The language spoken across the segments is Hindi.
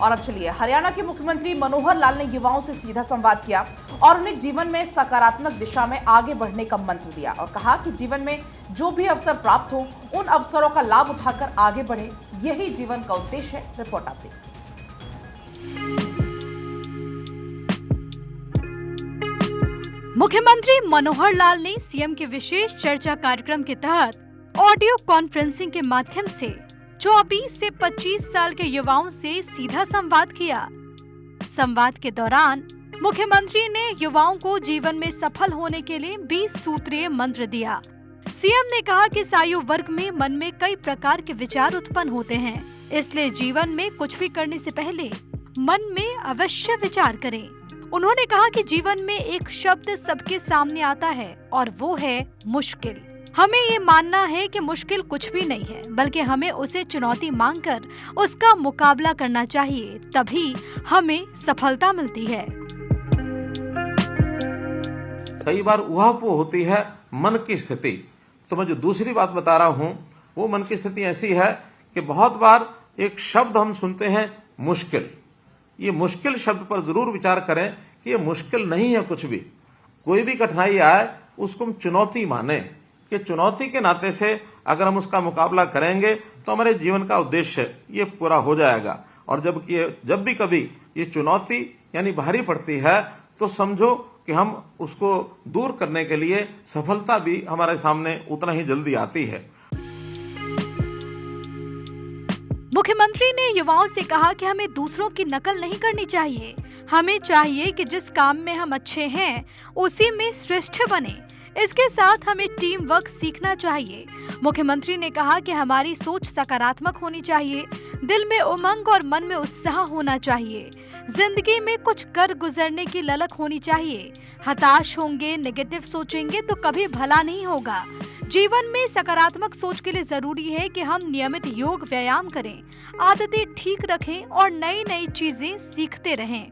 और अब चलिए, हरियाणा के मुख्यमंत्री मनोहर लाल ने युवाओं से सीधा संवाद किया और उन्हें जीवन में सकारात्मक दिशा में आगे बढ़ने का मंत्र दिया और कहा कि जीवन में जो भी अवसर प्राप्त हो उन अवसरों का लाभ उठाकर आगे बढ़े, यही जीवन का उद्देश्य है। रिपोर्ट आप देखिए। मुख्यमंत्री मनोहर लाल ने सीएम के विशेष चर्चा कार्यक्रम के तहत ऑडियो कॉन्फ्रेंसिंग के माध्यम से 24 से 25 साल के युवाओं से सीधा संवाद किया। संवाद के दौरान मुख्यमंत्री ने युवाओं को जीवन में सफल होने के लिए 20 सूत्रीय मंत्र दिया। सीएम ने कहा कि इस आयु वर्ग में मन में कई प्रकार के विचार उत्पन्न होते हैं, इसलिए जीवन में कुछ भी करने से पहले मन में अवश्य विचार करें। उन्होंने कहा कि जीवन में एक शब्द सबके सामने आता है और वो है मुश्किल। हमें ये मानना है कि मुश्किल कुछ भी नहीं है, बल्कि हमें उसे चुनौती मानकर उसका मुकाबला करना चाहिए, तभी हमें सफलता मिलती है। कई बार उहापोह होती है मन की स्थिति। तो मैं जो दूसरी बात बता रहा हूं वो मन की स्थिति ऐसी है कि बहुत बार एक शब्द हम सुनते हैं मुश्किल। ये मुश्किल शब्द पर जरूर विचार करें कि ये मुश्किल नहीं है कुछ भी। कोई भी कठिनाई आए उसको हम चुनौती माने कि चुनौती के नाते से अगर हम उसका मुकाबला करेंगे तो हमारे जीवन का उद्देश्य ये पूरा हो जाएगा। और जब भी कभी ये चुनौती यानी भारी पड़ती है तो समझो कि हम उसको दूर करने के लिए सफलता भी हमारे सामने उतना ही जल्दी आती है। मुख्यमंत्री ने युवाओं से कहा कि हमें दूसरों की नकल नहीं करनी चाहिए। हमें चाहिए कि जिस काम में हम अच्छे हैं उसी में श्रेष्ठ बने। इसके साथ हमें टीम वर्क सीखना चाहिए। मुख्यमंत्री ने कहा कि हमारी सोच सकारात्मक होनी चाहिए, दिल में उमंग और मन में उत्साह होना चाहिए। जिंदगी में कुछ कर गुजरने की ललक होनी चाहिए। हताश होंगे, नेगेटिव सोचेंगे तो कभी भला नहीं होगा। जीवन में सकारात्मक सोच के लिए जरूरी है कि हम नियमित योग व्यायाम करें, आदतें ठीक रखें और नई नई चीजें सीखते रहें।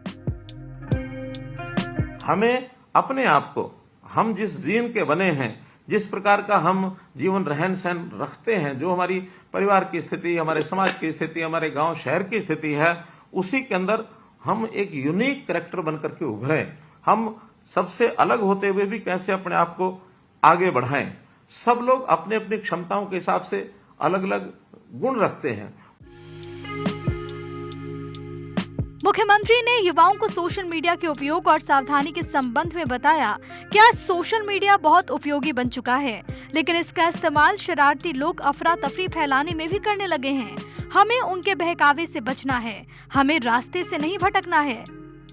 हमें अपने आप को हम जिस जीन के बने हैं, जिस प्रकार का हम जीवन रहन सहन रखते हैं, जो हमारी परिवार की स्थिति, हमारे समाज की स्थिति, हमारे गांव शहर की स्थिति है, उसी के अंदर हम एक यूनिक कैरेक्टर बनकर के उभरे। हम सबसे अलग होते हुए भी कैसे अपने आप को आगे बढ़ाएं। सब लोग अपने अपनी क्षमताओं के हिसाब से अलग अलग गुण रखते हैं। मुख्यमंत्री ने युवाओं को सोशल मीडिया के उपयोग और सावधानी के संबंध में बताया कि आज सोशल मीडिया बहुत उपयोगी बन चुका है, लेकिन इसका इस्तेमाल शरारती लोग अफरा तफरी फैलाने में भी करने लगे हैं। हमें उनके बहकावे से बचना है, हमें रास्ते से नहीं भटकना है।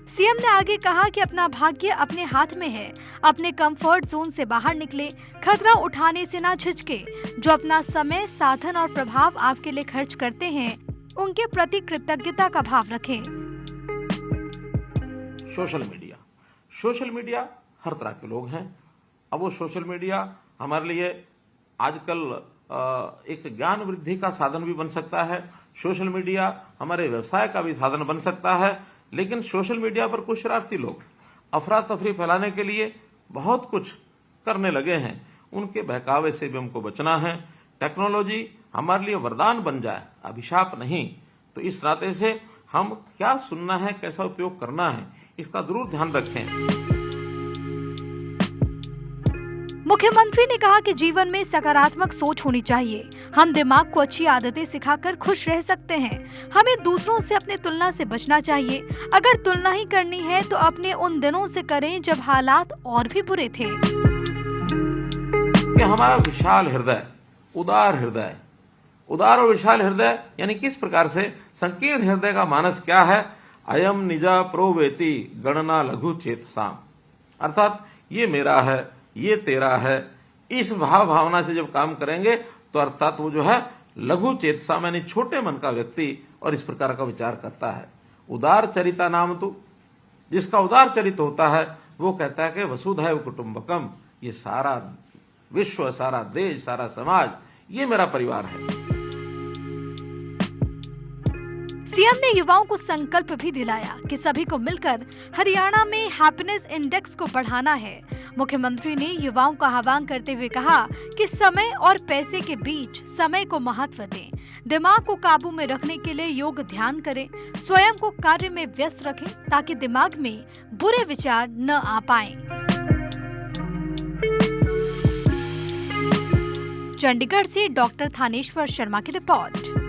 सीएम ने आगे कहा कि अपना भाग्य अपने हाथ में है। अपने कंफर्ट जोन से बाहर निकले, खतरा उठाने से ना झिझके। जो अपना समय, साधन और प्रभाव आपके लिए खर्च करते हैं, उनके प्रति कृतज्ञता का भाव रखें। सोशल मीडिया हर तरह के लोग हैं। अब वो सोशल मीडिया हमारे लिए आजकल एक ज्ञान वृद्धि का साधन भी बन सकता है। सोशल मीडिया हमारे व्यवसाय का भी साधन बन सकता है। लेकिन सोशल मीडिया पर कुछ शरारती लोग अफरा तफरी फैलाने के लिए बहुत कुछ करने लगे हैं। उनके बहकावे से भी हमको बचना है। टेक्नोलॉजी हमारे लिए वरदान बन जाए, अभिशाप नहीं। तो इस नाते से हम क्या सुनना है, कैसा उपयोग करना है, इसका जरूर ध्यान रखें। मुख्यमंत्री ने कहा कि जीवन में सकारात्मक सोच होनी चाहिए। हम दिमाग को अच्छी आदतें सिखाकर खुश रह सकते हैं। हमें दूसरों से अपनी तुलना से बचना चाहिए। अगर तुलना ही करनी है तो अपने उन दिनों से करें जब हालात और भी बुरे थे। कि हमारा विशाल हृदय, उदार और विशाल हृदय यानी किस प्रकार से संकीर्ण हृदय का मानस क्या है? अयम निजा प्रोवेति गणना लघु चेतसाम, अर्थात ये मेरा है, ये तेरा है। इस भावना से जब काम करेंगे तो अर्थात वो जो है लघु चेतसा यानी छोटे मन का व्यक्ति और इस प्रकार का विचार करता है। उदार चरिता नाम तो, जिसका उदार चरित्र होता है वो कहता है कि वसुधैव कुटुंबकम, ये सारा विश्व, सारा देश, सारा समाज, ये मेरा परिवार है। सीएम ने युवाओं को संकल्प भी दिलाया कि सभी को मिलकर हरियाणा में हैप्पीनेस इंडेक्स को बढ़ाना है। मुख्यमंत्री ने युवाओं का आह्वान करते हुए कहा कि समय और पैसे के बीच समय को महत्व दें, दिमाग को काबू में रखने के लिए योग ध्यान करें, स्वयं को कार्य में व्यस्त रखें ताकि दिमाग में बुरे विचार न आ पाएं। चंडीगढ़ से डॉक्टर थानेश्वर शर्मा की रिपोर्ट।